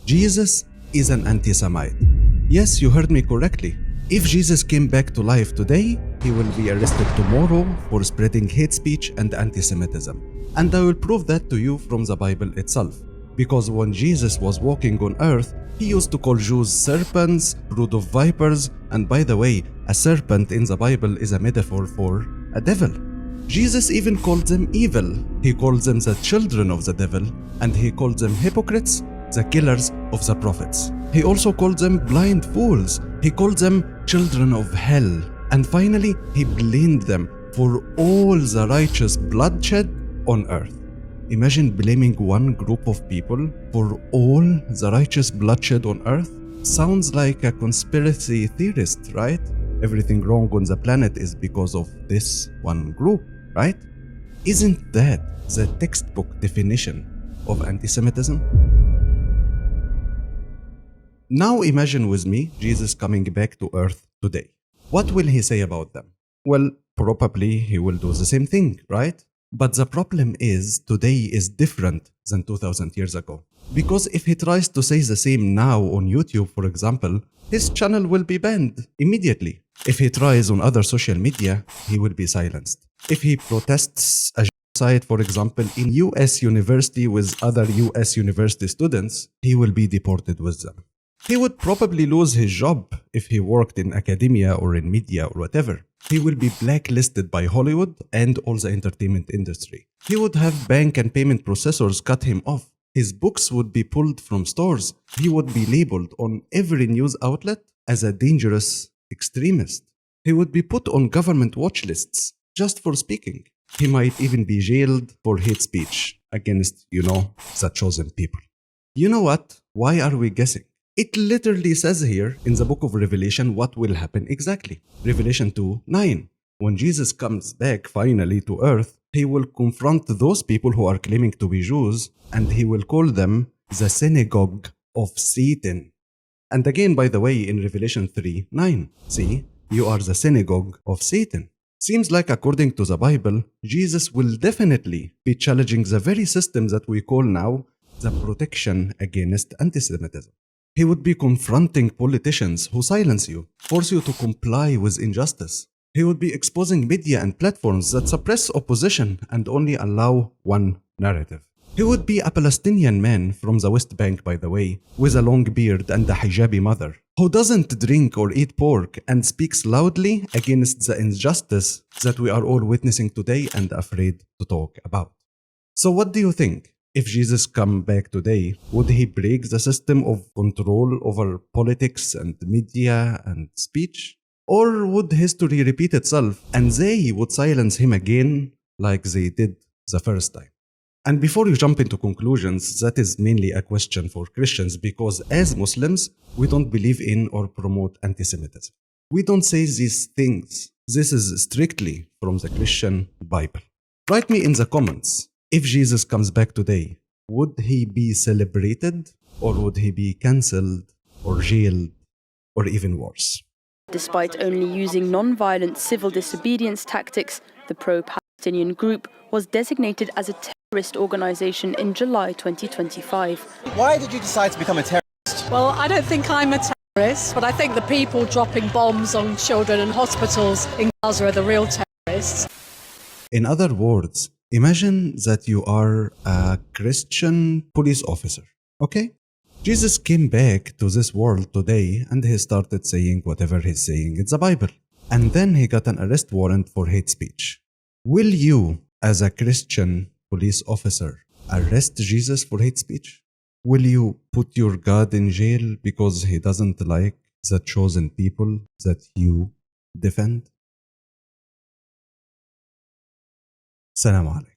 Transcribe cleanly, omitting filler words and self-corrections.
Jesus is an anti-Semite. Yes, you heard me correctly. If Jesus came back to life today, he will be arrested tomorrow for spreading hate speech and anti-Semitism. And I will prove that to you from the Bible itself. Because when Jesus was walking on earth, he used to call Jews serpents, brood of vipers, and by the way, a serpent in the Bible is a metaphor for a devil. Jesus even called them evil. He called them the children of the devil, and he called them hypocrites, the killers of the prophets. He also called them blind fools. He called them children of hell. And finally, he blamed them for all the righteous bloodshed on earth. Imagine blaming one group of people for all the righteous bloodshed on earth. Sounds like a conspiracy theorist, right? Everything wrong on the planet is because of this one group, right? Isn't that the textbook definition of anti-Semitism? Now imagine with me Jesus coming back to earth today. What will he say about them? Well, probably he will do the same thing, right? But the problem is, today is different than 2000 years ago. Because if he tries to say the same now on YouTube, for example, his channel will be banned immediately. If he tries on other social media, he will be silenced. If he protests a genocide, for example, in US university with other US university students, he will be deported with them. He would probably lose his job if he worked in academia or in media or whatever. He will be blacklisted by Hollywood and all the entertainment industry. He would have bank and payment processors cut him off. His books would be pulled from stores. He would be labeled on every news outlet as a dangerous extremist. He would be put on government watch lists just for speaking. He might even be jailed for hate speech against, the chosen people. You know what? Why are we guessing? It literally says here in the book of Revelation what will happen exactly. Revelation 2:9. When Jesus comes back finally to earth, he will confront those people who are claiming to be Jews, and he will call them the synagogue of Satan. And again, by the way, in Revelation 3:9, see, you are the synagogue of Satan. Seems like according to the Bible, Jesus will definitely be challenging the very system that we call now the protection against anti-Semitism. He would be confronting politicians who silence you, force you to comply with injustice. He would be exposing media and platforms that suppress opposition and only allow one narrative. He would be a Palestinian man from the West Bank, by the way, with a long beard and a hijabi mother, who doesn't drink or eat pork and speaks loudly against the injustice that we are all witnessing today and afraid to talk about. So what do you think? If Jesus come back today, would he break the system of control over politics and media and speech? Or would history repeat itself and they would silence him again like they did the first time? And before you jump into conclusions, that is mainly a question for Christians because as Muslims, we don't believe in or promote anti-Semitism. We don't say these things. This is strictly from the Christian Bible. Write me in the comments. If Jesus comes back today, would he be celebrated or would he be cancelled or jailed or even worse? Despite only using non-violent civil disobedience tactics, the pro-Palestinian group was designated as a terrorist organization in July 2025. Why did you decide to become a terrorist? Well, I don't think I'm a terrorist, but I think the people dropping bombs on children and hospitals in Gaza are the real terrorists. In other words, imagine that you are a Christian police officer, okay? Jesus came back to this world today and he started saying whatever he's saying in the Bible. And then he got an arrest warrant for hate speech. Will you, as a Christian police officer, arrest Jesus for hate speech? Will you put your God in jail because he doesn't like the chosen people that you defend? Salam alaikum.